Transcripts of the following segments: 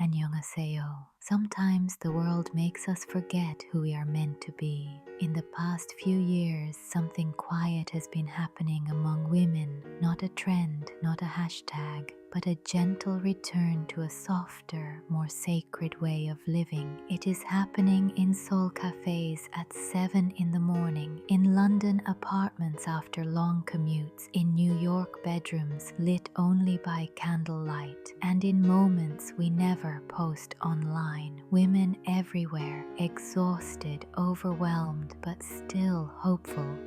Annyeonghaseyo. Sometimes the world makes us forget who we are meant to be. In the past few years, something quiet has been happening among women. Not a trend, not a hashtag, but a gentle return to a softer, more sacred way of living. It is happening in soul cafes at 7 in the morning, in London apartments after long commutes, in New York bedrooms lit only by candlelight, and in moments we never post online. Women everywhere, exhausted, overwhelmed, but still hopeful,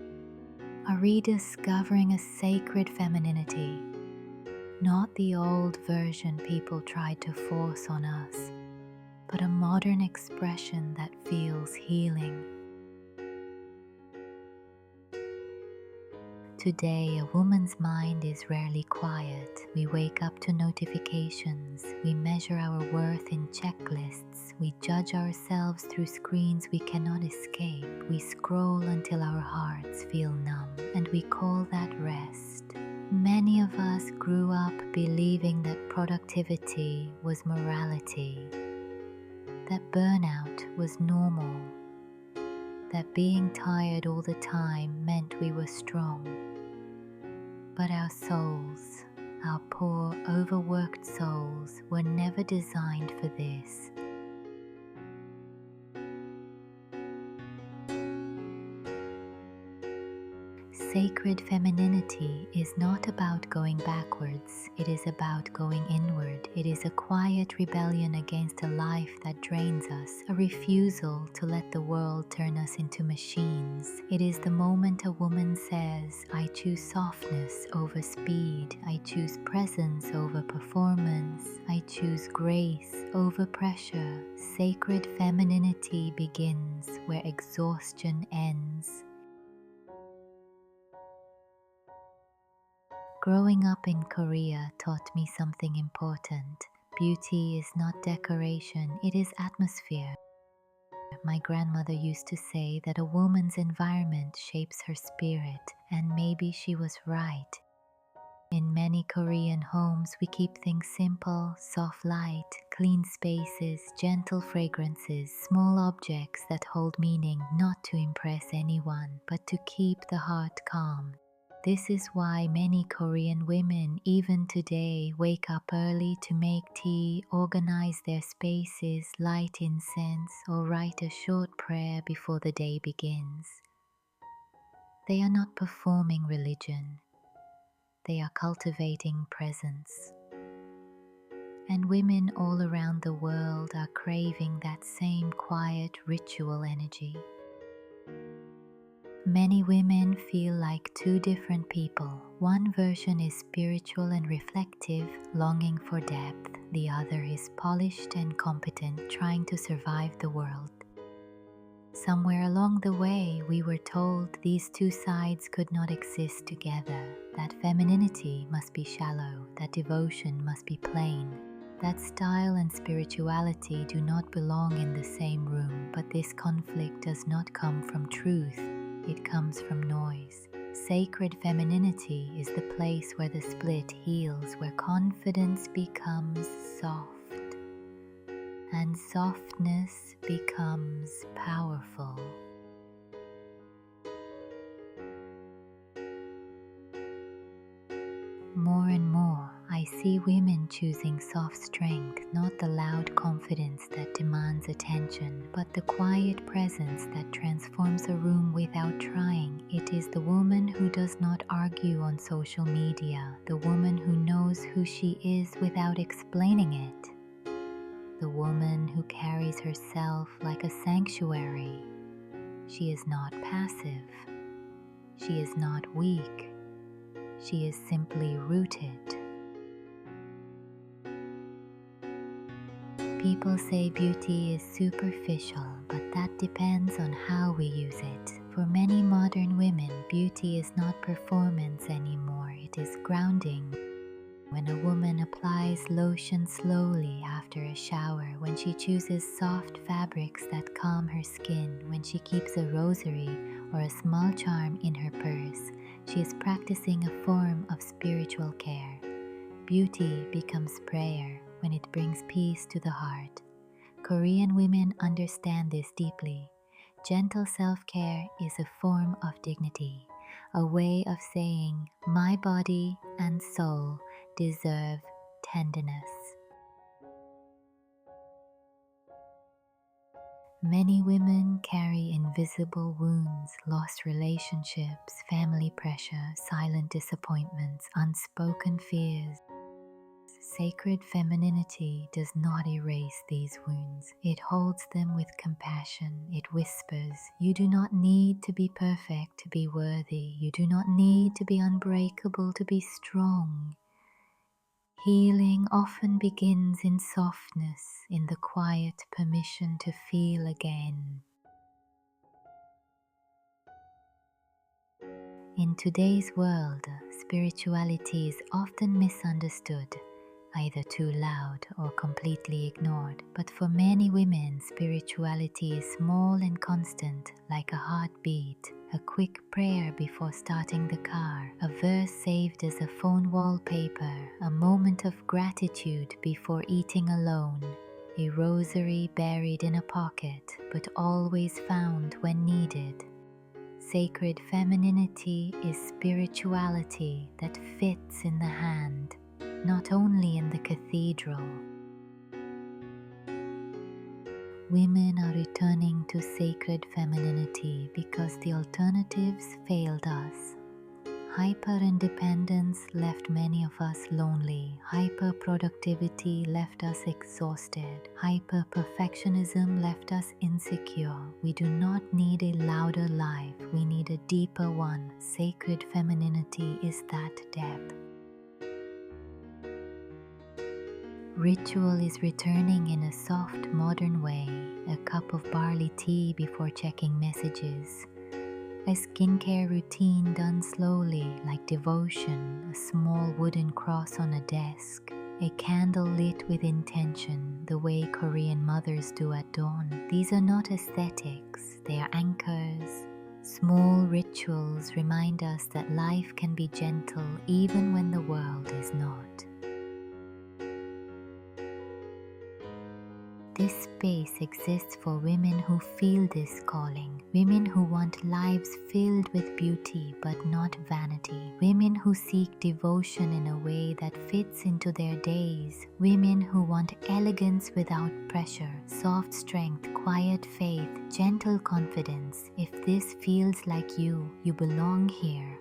are rediscovering a sacred femininity. Not the old version people tried to force on us, but a modern expression that feels healing. Today, a woman's mind is rarely quiet. We wake up to notifications. We measure our worth in checklists. We judge ourselves through screens we cannot escape. We scroll until our hearts feel numb, and we call that rest. Many of us grew up believing that productivity was morality, that burnout was normal, that being tired all the time meant we were strong. But our souls, our poor, overworked souls, were never designed for this. Sacred femininity is not about going backwards, it is about going inward. It is a quiet rebellion against a life that drains us, a refusal to let the world turn us into machines. It is the moment a woman says, I choose softness over speed, I choose presence over performance, I choose grace over pressure. Sacred femininity begins where exhaustion ends. Growing up in Korea taught me something important. Beauty is not decoration, it is atmosphere. My grandmother used to say that a woman's environment shapes her spirit, and maybe she was right. In many Korean homes, we keep things simple: soft light, clean spaces, gentle fragrances, small objects that hold meaning, not to impress anyone, but to keep the heart calm. This is why many Korean women, even today, wake up early to make tea, organize their spaces, light incense, or write a short prayer before the day begins. They are not performing religion. They are cultivating presence. And women all around the world are craving that same quiet ritual energy. Many women feel like two different people. One version is spiritual and reflective, longing for depth. The other is polished and competent, trying to survive the world. Somewhere along the way, we were told these two sides could not exist together, that femininity must be shallow, that devotion must be plain, that style and spirituality do not belong in the same room. But this conflict does not come from truth. It comes from noise. Sacred femininity is the place where the split heals, where confidence becomes soft, and softness becomes powerful. More and more, I see women choosing soft strength, not the loud confidence that demands attention, but the quiet presence that transforms a room without trying. It is the woman who does not argue on social media, the woman who knows who she is without explaining it, the woman who carries herself like a sanctuary. She is not passive. She is not weak. She is simply rooted. People say beauty is superficial, but that depends on how we use it. For many modern women, beauty is not performance anymore, it is grounding. When a woman applies lotion slowly after a shower, when she chooses soft fabrics that calm her skin, when she keeps a rosary or a small charm in her purse, she is practicing a form of spiritual care. Beauty becomes prayer. when it brings peace to the heart. Korean women understand this deeply. Gentle self-care is a form of dignity, a way of saying, my body and soul deserve tenderness. Many women carry invisible wounds, lost relationships, family pressure, silent disappointments, unspoken fears. Sacred femininity does not erase these wounds. It holds them with compassion. It whispers, you do not need to be perfect to be worthy. You do not need to be unbreakable to be strong. Healing often begins in softness, in the quiet permission to feel again. In today's world, spirituality is often misunderstood, either too loud or completely ignored. But for many women, spirituality is small and constant, like a heartbeat, a quick prayer before starting the car, a verse saved as a phone wallpaper, a moment of gratitude before eating alone, a rosary buried in a pocket, but always found when needed. Sacred femininity is spirituality that fits in the hand, not only in the cathedral. Women are returning to sacred femininity because the alternatives failed us. Hyper-independence left many of us lonely. Hyper-productivity left us exhausted. Hyper-perfectionism left us insecure. We do not need a louder life. We need a deeper one. Sacred femininity is that depth. Ritual is returning in a soft, modern way. A cup of barley tea before checking messages. A skincare routine done slowly, like devotion, a small wooden cross on a desk, a candle lit with intention, the way Korean mothers do at dawn. These are not aesthetics, they are anchors. Small rituals remind us that life can be gentle even when the world is not. This space exists for women who feel this calling, women who want lives filled with beauty but not vanity, women who seek devotion in a way that fits into their days, women who want elegance without pressure, soft strength, quiet faith, gentle confidence. If this feels like you belong here.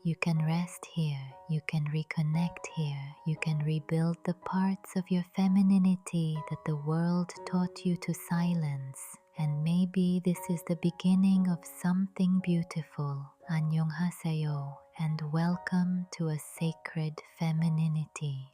You can rest here, you can reconnect here, you can rebuild the parts of your femininity that the world taught you to silence. And maybe this is the beginning of something beautiful. Annyeonghaseyo, and welcome to a sacred femininity.